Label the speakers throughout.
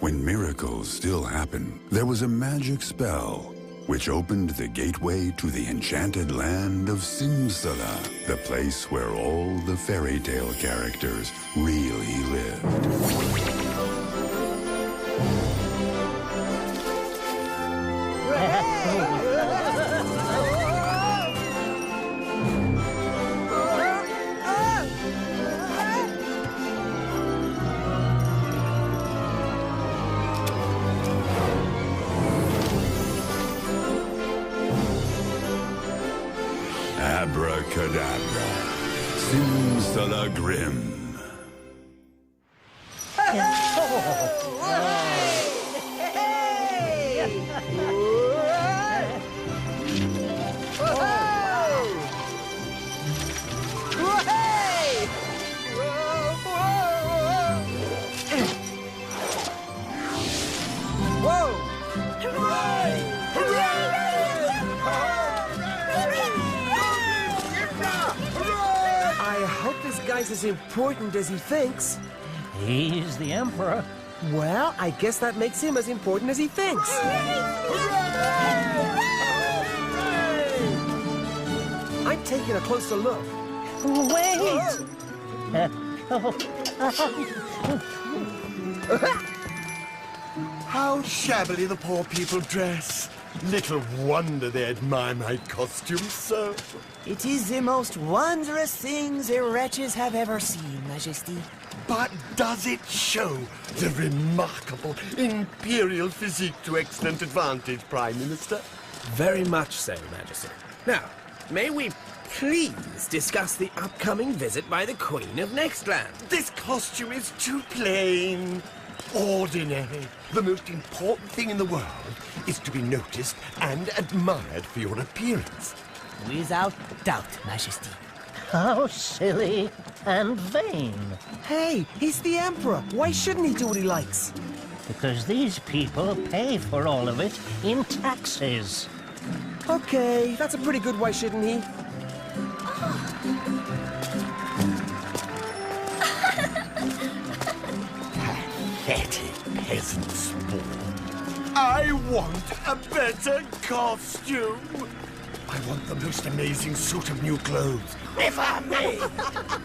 Speaker 1: when miracles still happen, there was a magic spell which opened the gateway to the enchanted land of Simsala, the place where all the fairy tale characters really lived. Abracadabra, Simsala Grimm.
Speaker 2: Guy's as important as he thinks.
Speaker 3: He's the Emperor.
Speaker 2: Well, I guess that makes him as important as he thinks. I'm taking a closer look.
Speaker 3: Wait!
Speaker 4: How shabbily the poor people dress. Little wonder they admire my costume so.
Speaker 5: It is the most wondrous thing the wretches have ever seen, Majesty.
Speaker 4: But does it show the remarkable imperial physique to excellent advantage, Prime Minister?
Speaker 2: Very much so, Majesty. Now, may we please discuss the upcoming visit by the Queen of Nextland?
Speaker 4: This costume is too plain. Ordinary. The most important thing in the world is to be noticed and admired for your appearance.
Speaker 5: Without doubt, Majesty.
Speaker 3: How silly and vain.
Speaker 2: Hey, he's the Emperor. Why shouldn't he do what he likes?
Speaker 3: Because these people pay for all of it in taxes.
Speaker 2: Okay, that's a pretty good why shouldn't he?
Speaker 4: Pathetic peasant sport. I want a better costume. I want the most amazing suit of new clothes, if I may.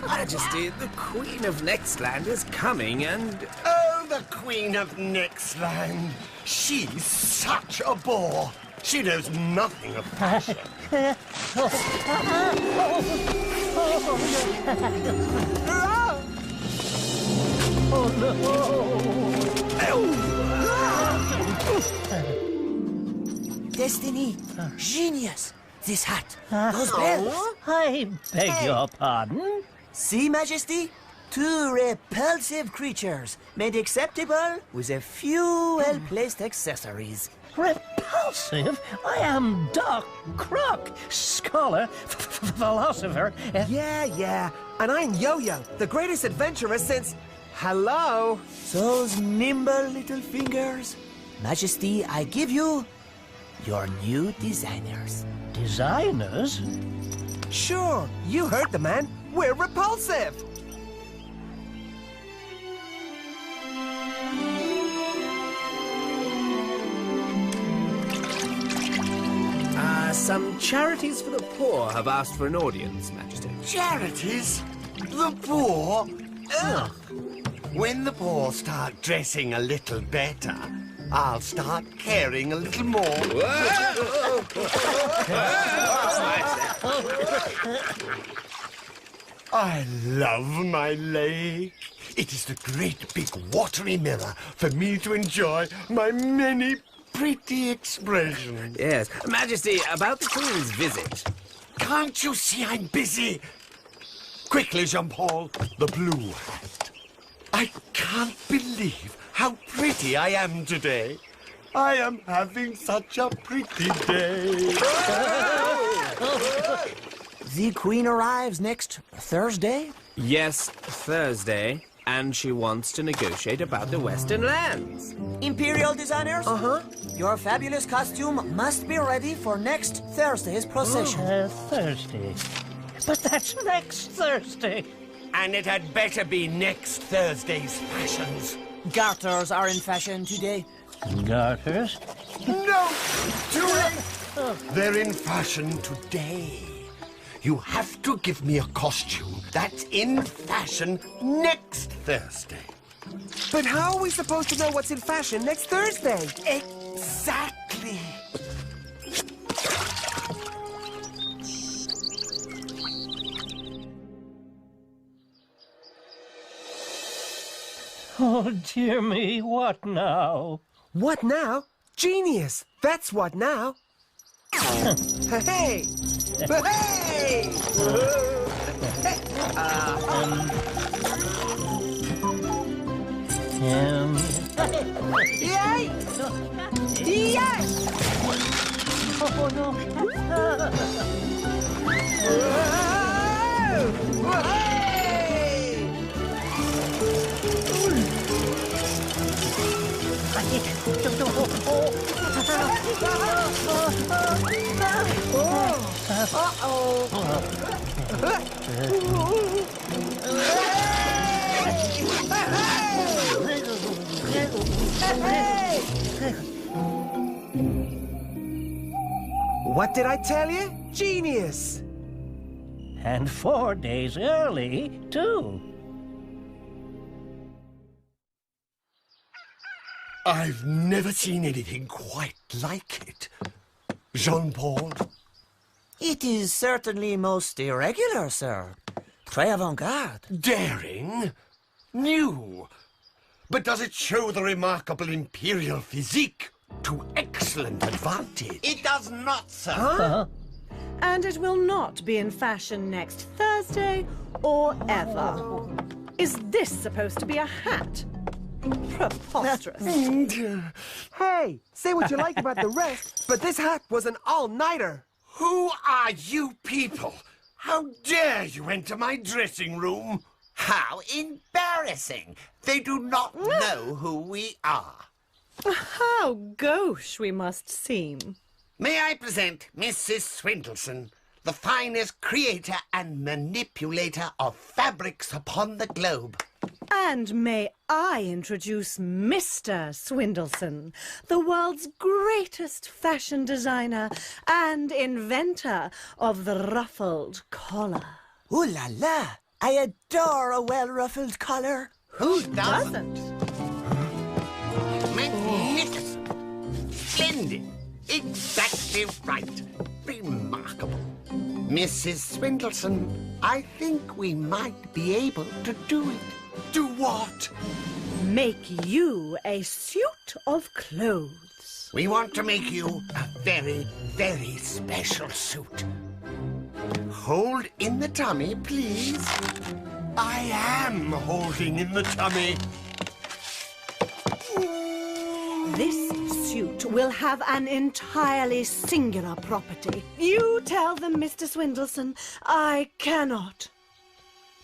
Speaker 2: Majesty, the Queen of Nextland is coming and...
Speaker 4: Oh, the Queen of Nextland. She's such a bore. She knows nothing of fashion.
Speaker 3: Oh, no!
Speaker 5: Destiny, genius. This hat, those bells.
Speaker 3: I beg your pardon?
Speaker 5: See, Majesty? Two repulsive creatures, made acceptable with a few well-placed accessories.
Speaker 3: Repulsive? I am Doc Croc, scholar, philosopher.
Speaker 2: Yeah. And I'm Yo-Yo, the greatest adventurer since... Hello?
Speaker 5: Those nimble little fingers. Majesty, I give you your new designers.
Speaker 3: Designers?
Speaker 2: Sure, you heard the man. We're repulsive. Some charities for the poor have asked for an audience, Majesty.
Speaker 4: Charities? The poor? Ugh. When the poor start dressing a little better, I'll start caring a little more. I love my lake. It is the great big watery mirror for me to enjoy my many pretty expressions.
Speaker 2: Yes. Majesty, about the Queen's visit.
Speaker 4: Can't you see I'm busy? Quickly, Jean-Paul, the blue hat. I can't believe how pretty I am today. I am having such a pretty day.
Speaker 5: The Queen arrives next Thursday?
Speaker 2: Yes, Thursday. And she wants to negotiate about the Western lands.
Speaker 5: Imperial designers?
Speaker 2: Uh-huh.
Speaker 5: Your fabulous costume must be ready for next Thursday's procession.
Speaker 3: Thursday. But that's next Thursday.
Speaker 4: And it had better be next Thursday's fashions.
Speaker 5: Garters are in fashion today.
Speaker 3: Garters?
Speaker 4: No! Too late! They're in fashion today. You have to give me a costume that's in fashion next Thursday.
Speaker 2: But how are we supposed to know what's in fashion next Thursday?
Speaker 4: Exactly.
Speaker 3: Oh, dear me, what now?
Speaker 2: What now? Genius! That's what now! Hey! Hey! Yay! Yay!
Speaker 3: Oh, no.
Speaker 2: Whoa! Hey! What did I tell you? Genius!
Speaker 3: And 4 days early, too.
Speaker 4: I've never seen anything quite like it. Jean-Paul?
Speaker 5: It is certainly most irregular, sir. Très avant-garde.
Speaker 4: Daring? New? But does it show the remarkable imperial physique to excellent advantage?
Speaker 6: It does not, sir.
Speaker 3: Huh?
Speaker 7: And it will not be in fashion next Thursday or ever. Is this supposed to be a hat? Preposterous.
Speaker 2: Hey, say what you like about the rest, but this hat was an all-nighter.
Speaker 4: Who are you people? How dare you enter my dressing room?
Speaker 6: How embarrassing. They do not know who we are.
Speaker 7: How gauche we must seem.
Speaker 6: May I present Mrs. Swindleson, the finest creator and manipulator of fabrics upon the globe.
Speaker 7: And may I introduce Mr. Swindleson, the world's greatest fashion designer and inventor of the ruffled collar.
Speaker 5: Ooh la la! I adore a well-ruffled collar.
Speaker 7: Who doesn't?
Speaker 6: Magnificent. Splendid. Exactly right. Remarkable. Mrs. Swindleson, I think we might be able to do it.
Speaker 4: Do what?
Speaker 7: Make you a suit of clothes.
Speaker 6: We want to make you a very, very special suit. Hold in the tummy, please.
Speaker 4: I am holding in the tummy.
Speaker 7: This suit will have an entirely singular property. You tell them, Mr. Swindleson, I cannot.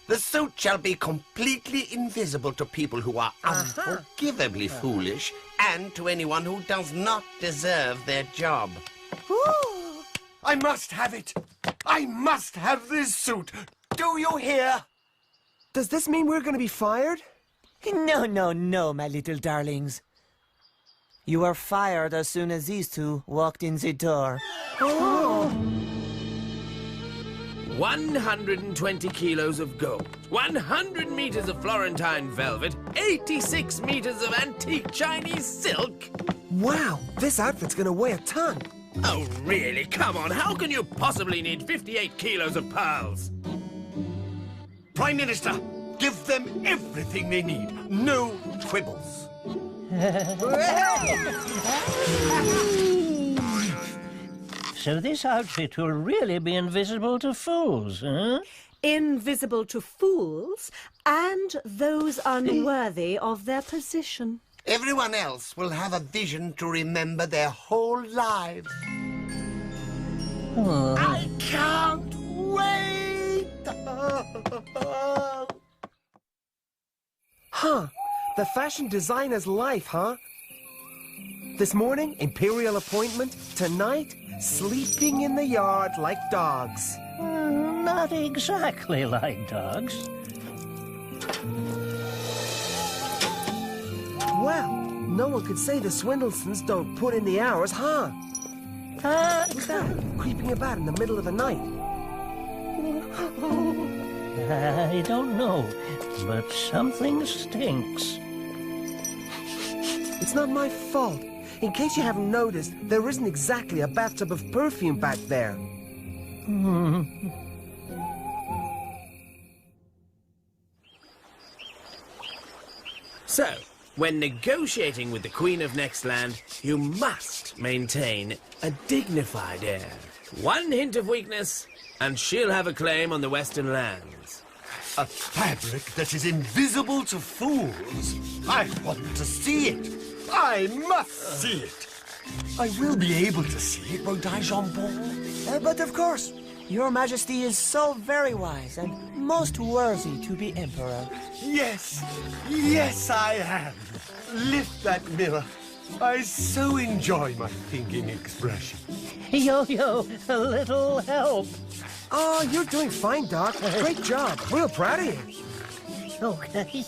Speaker 6: The suit shall be completely invisible to people who are unforgivably foolish and to anyone who does not deserve their job.
Speaker 7: Ooh.
Speaker 4: I must have it. I must have this suit. Do you hear?
Speaker 2: Does this mean we're going to be fired?
Speaker 5: No, no, no, my little darlings. You were fired as soon as these two walked in the door.
Speaker 2: 120 kilos of gold, 100 meters of Florentine velvet, 86 meters of antique Chinese silk. Wow, this outfit's gonna weigh a ton. Oh, really? Come on, how can you possibly need 58 kilos of pearls?
Speaker 4: Prime Minister, give them everything they need. No quibbles.
Speaker 3: So this outfit will really be invisible to fools, huh?
Speaker 7: Invisible to fools and those unworthy of their position.
Speaker 6: Everyone else will have a vision to remember their whole lives.
Speaker 4: I can't wait!
Speaker 2: Huh, the fashion designer's life, huh? This morning, imperial appointment. Tonight, sleeping in the yard like dogs.
Speaker 3: Not exactly like dogs.
Speaker 2: Well, no one could say the Swindlesons don't put in the hours, huh? Who's that creeping about in the middle of the night?
Speaker 3: I don't know, but something stinks.
Speaker 2: It's not my fault. In case you haven't noticed, there isn't exactly a bathtub of perfume back there.
Speaker 8: So, when negotiating with the Queen of Nextland, you must maintain a dignified air. One hint of weakness, and she'll have a claim on the Western lands.
Speaker 4: A fabric that is invisible to fools. I want to see it. I must see it. I will be able to see it, won't I, Jean-Paul?
Speaker 5: But of course, Your Majesty is so very wise and most worthy to be Emperor.
Speaker 4: Yes, yes, I am. Lift that mirror. I so enjoy my thinking expression.
Speaker 3: Yo-Yo, a little help.
Speaker 2: Oh, you're doing fine, Doc. Great job. Real proud of you.
Speaker 3: Okay.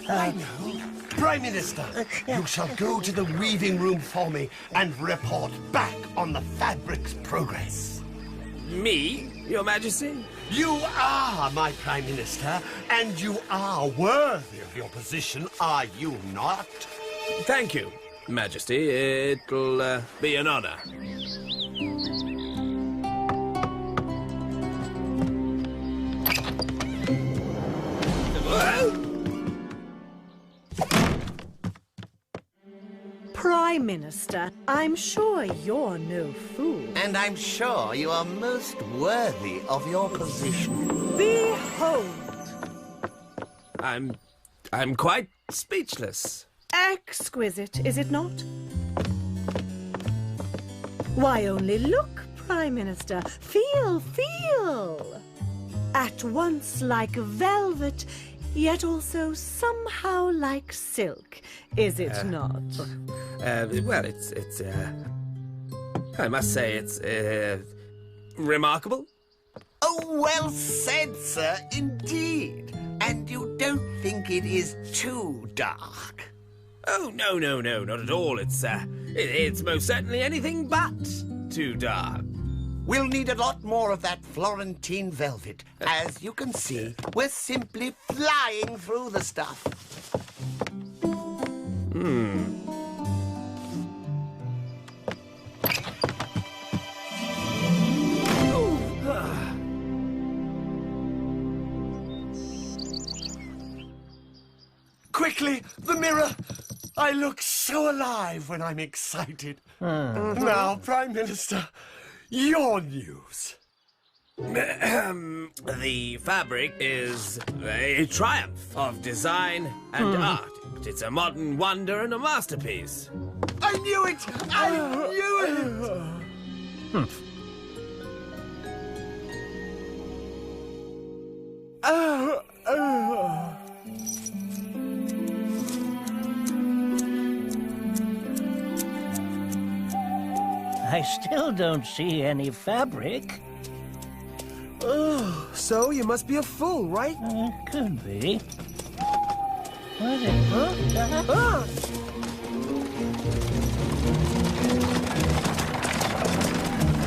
Speaker 4: I know. Prime Minister, you shall go to the weaving room for me and report back on the fabric's progress.
Speaker 8: Me, Your Majesty?
Speaker 4: You are my Prime Minister, and you are worthy of your position, are you not?
Speaker 8: Thank you, Majesty. It'll be an honor.
Speaker 7: Prime Minister, I'm sure you're no fool.
Speaker 6: And I'm sure you are most worthy of your position.
Speaker 7: Behold!
Speaker 8: I'm quite speechless.
Speaker 7: Exquisite, is it not? Why, only look, Prime Minister. Feel, feel! At once like velvet, yet also somehow like silk, is it not?
Speaker 8: Well, it's I must say it's, remarkable.
Speaker 6: Oh, well said, sir, indeed. And you don't think it is too dark?
Speaker 8: Oh, no, not at all. It's most certainly anything but too dark.
Speaker 6: We'll need a lot more of that Florentine velvet. As you can see, we're simply flying through the stuff.
Speaker 4: Quickly, the mirror! I look so alive when I'm excited. Now, Prime Minister, your news.
Speaker 8: The fabric is a triumph of design and art. It's a modern wonder and a masterpiece.
Speaker 4: I knew it! I knew it!
Speaker 3: I still don't see any fabric.
Speaker 2: Oh, so you must be a fool, right?
Speaker 3: Could be. What is it? Huh?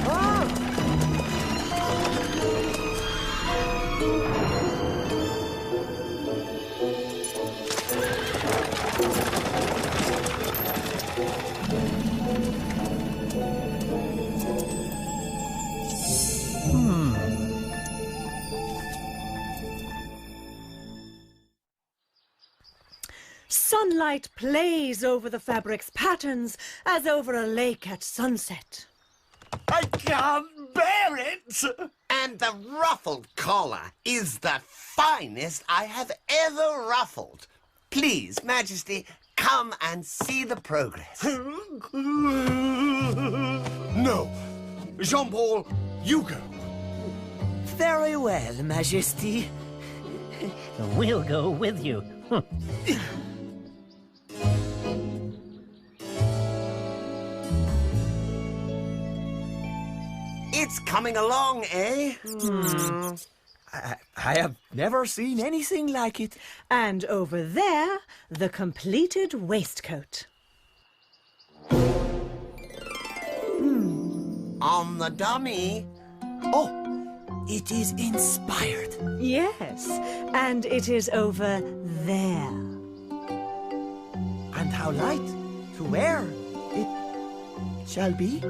Speaker 2: Ah!
Speaker 7: Sunlight plays over the fabric's patterns as over a lake at sunset.
Speaker 4: I can't bear it!
Speaker 6: And the ruffled collar is the finest I have ever ruffled. Please, Majesty, come and see the progress.
Speaker 4: No. Jean-Paul, you go.
Speaker 5: Very well, Majesty.
Speaker 3: We'll go with you.
Speaker 6: It's coming along, eh?
Speaker 5: I have never seen anything like it.
Speaker 7: And over there, the completed waistcoat.
Speaker 6: On the dummy.
Speaker 5: Oh, it is inspired.
Speaker 7: Yes, and it is over there.
Speaker 5: And how light to wear it shall be.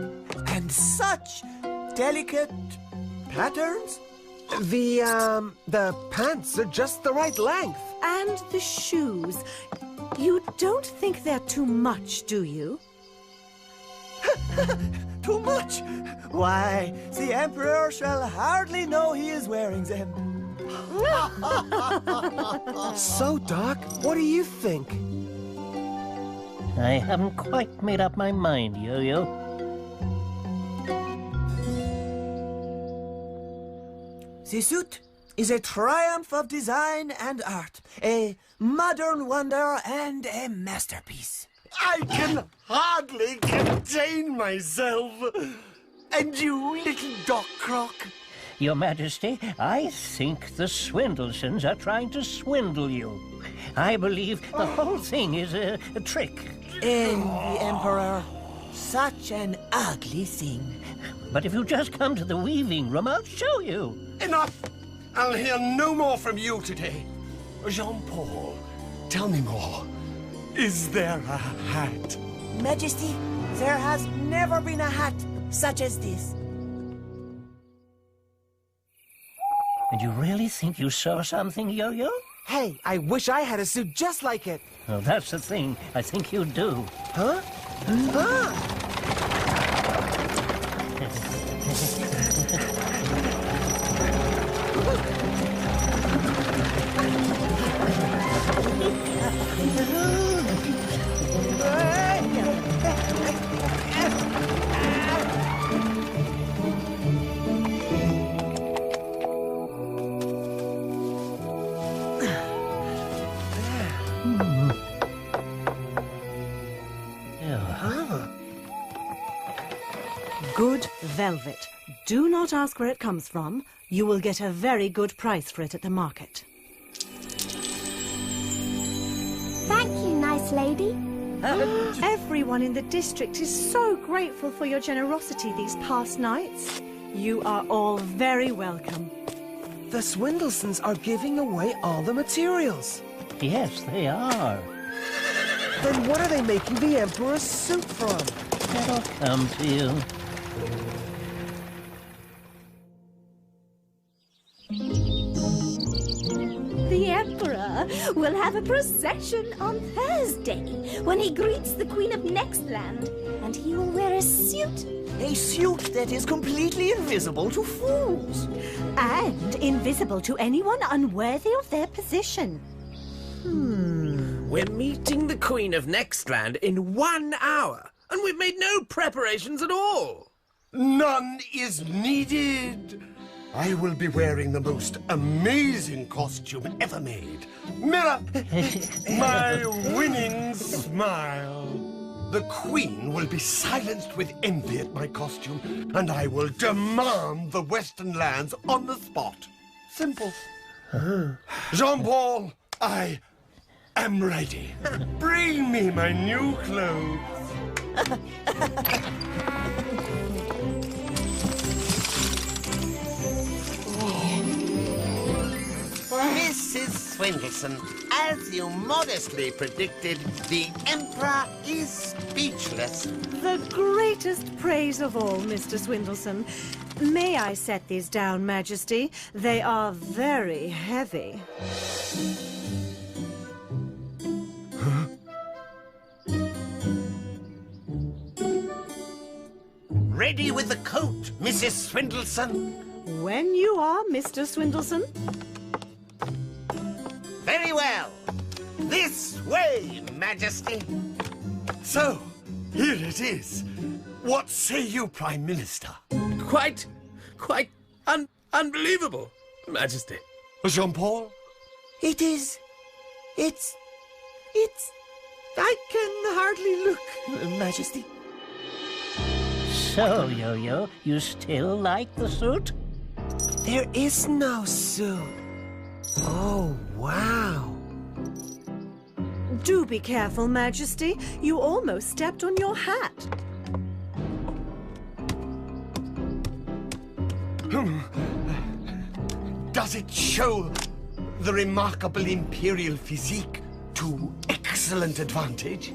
Speaker 5: And such delicate patterns.
Speaker 2: The pants are just the right length.
Speaker 7: And the shoes. You don't think they're too much, do you?
Speaker 5: Too much? Why, the Emperor shall hardly know he is wearing them.
Speaker 2: So, Doc, what do you think?
Speaker 3: I haven't quite made up my mind, Yo-Yo.
Speaker 5: The suit is a triumph of design and art, a modern wonder and a masterpiece.
Speaker 4: I can hardly contain myself. And you, little Doc Croc?
Speaker 3: Your Majesty, I think the Swindlesons are trying to swindle you. I believe the whole thing is a trick.
Speaker 5: And the Emperor, such an ugly thing.
Speaker 3: But if you just come to the weaving room, I'll show you.
Speaker 4: Enough! I'll hear no more from you today. Jean-Paul, tell me more. Is there a hat?
Speaker 5: Majesty, there has never been a hat such as this.
Speaker 3: And you really think you saw something, Yo-Yo?
Speaker 2: Hey, I wish I had a suit just like it.
Speaker 3: Well, that's the thing. I think you do.
Speaker 2: Huh? Ah!
Speaker 7: Good velvet. Do not ask where it comes from. You will get a very good price for it at the market.
Speaker 9: Thank you, nice lady.
Speaker 7: Everyone in the district is so grateful for your generosity these past nights. You are all very welcome.
Speaker 2: The Swindlesons are giving away all the materials.
Speaker 3: Yes, they are.
Speaker 2: Then what are they making the Emperor's suit from?
Speaker 3: That'll come to you.
Speaker 9: The Emperor will have a procession on Thursday when he greets the Queen of Nextland, and he will wear a suit.
Speaker 5: A suit that is completely invisible to fools.
Speaker 7: And invisible to anyone unworthy of their position.
Speaker 8: We're meeting the Queen of Nextland in 1 hour, and we've made no preparations at all.
Speaker 4: None is needed. I will be wearing the most amazing costume ever made. Mirror, my winning smile. The Queen will be silenced with envy at my costume, and I will demand the Western lands on the spot. Simple. Jean-Paul, I am ready. Bring me my new clothes.
Speaker 6: Mrs. Swindleson, as you modestly predicted, the Emperor is speechless.
Speaker 7: The greatest praise of all, Mr. Swindleson. May I set these down, Majesty? They are very heavy.
Speaker 6: Ready with the coat, Mrs. Swindleson?
Speaker 7: When you are, Mr. Swindleson.
Speaker 6: Very well. This way, Majesty.
Speaker 4: So, here it is. What say you, Prime Minister?
Speaker 8: Quite unbelievable, Majesty.
Speaker 4: Jean-Paul?
Speaker 5: It's... I can hardly look, Majesty.
Speaker 3: So, Yo-Yo, you still like the suit?
Speaker 2: There is no suit.
Speaker 5: Oh, wow.
Speaker 7: Do be careful, Majesty. You almost stepped on your hat.
Speaker 4: Does it show the remarkable imperial physique to excellent advantage?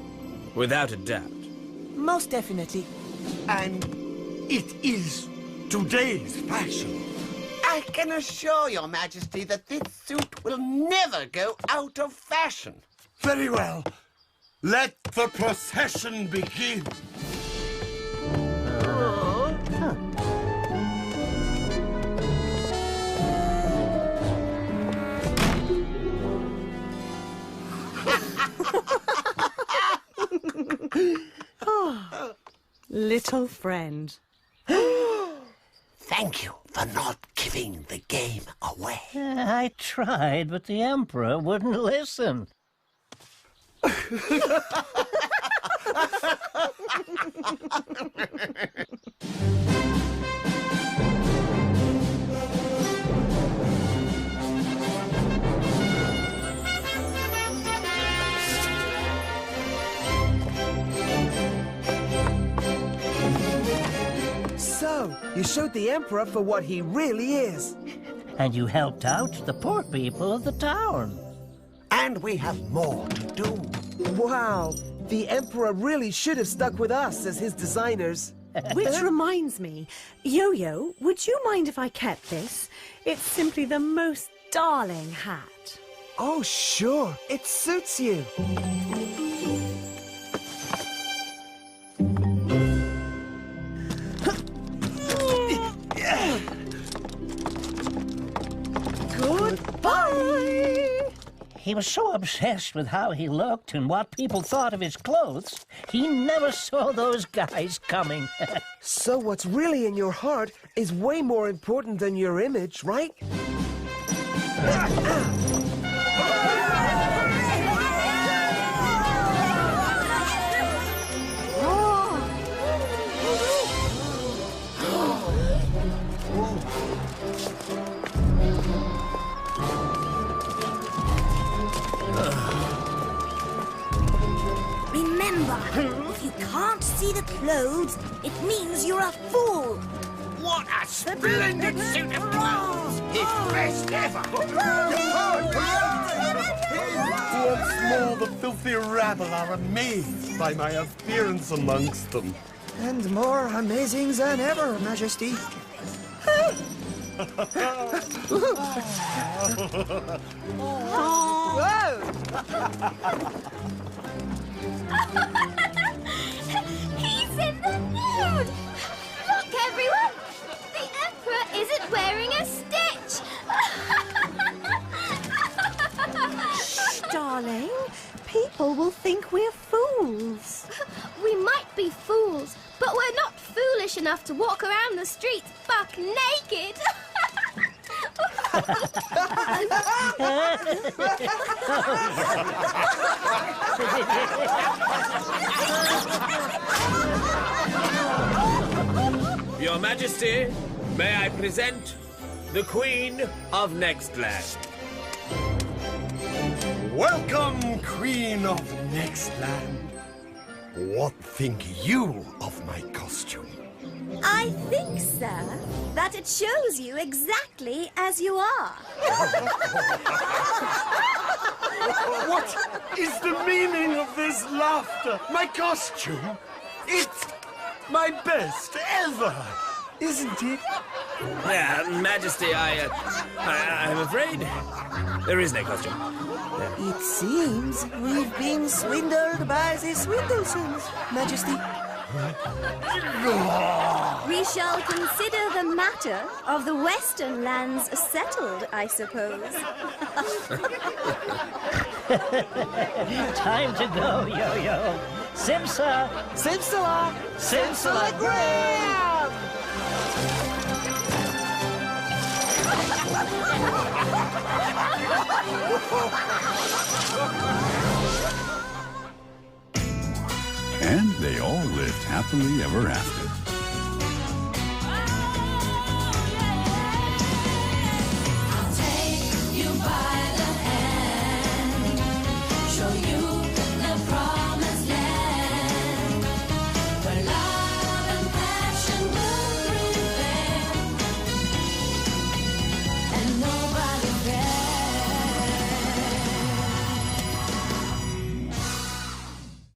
Speaker 8: Without a doubt.
Speaker 5: Most definitely.
Speaker 4: And it is today's fashion.
Speaker 6: I can assure your Majesty that this suit will never go out of fashion.
Speaker 4: Very well. Let the procession begin.
Speaker 7: Little friend.
Speaker 6: Thank you for not giving the game away.
Speaker 3: I tried, but the Emperor wouldn't listen.
Speaker 5: So, you showed the Emperor for what he really is.
Speaker 3: And you helped out the poor people of the town.
Speaker 6: And we have more to do.
Speaker 5: Wow, the Emperor really should have stuck with us as his designers.
Speaker 7: Which reminds me, Yo-Yo, would you mind if I kept this? It's simply the most darling hat.
Speaker 5: Oh, sure, it suits you.
Speaker 7: Goodbye!
Speaker 3: He was so obsessed with how he looked and what people thought of his clothes, he never saw those guys coming.
Speaker 5: So what's really in your heart is way more important than your image, right?
Speaker 9: Remember, if you can't see the clothes, it means you're a fool.
Speaker 6: What a splendid suit of clothes! His best ever!
Speaker 4: Once more, the filthy rabble are amazed by my appearance amongst them.
Speaker 5: And more amazing than ever, Majesty.
Speaker 9: He's in the nude! Look, everyone! The Emperor isn't wearing a stitch!
Speaker 7: Shh, darling. People will think we're fools.
Speaker 9: We might be fools, but we're not foolish enough to walk around the streets buck naked!
Speaker 8: Your Majesty, may I present the Queen of Nextland.
Speaker 4: Welcome, Queen of Nextland. What think you of my costume?
Speaker 9: I think, sir, that it shows you exactly as you are.
Speaker 4: What is the meaning of this laughter? My costume? It's my best ever, isn't it?
Speaker 8: Majesty, I'm afraid there is no costume.
Speaker 5: It seems we've been swindled by the Swindlesons, Majesty.
Speaker 9: We shall consider the matter of the Western lands settled, I suppose.
Speaker 3: Time to go, Yo-Yo. Simsa!
Speaker 5: Simsala!
Speaker 3: Simsala
Speaker 5: Grimm!
Speaker 1: And they all lived happily ever after.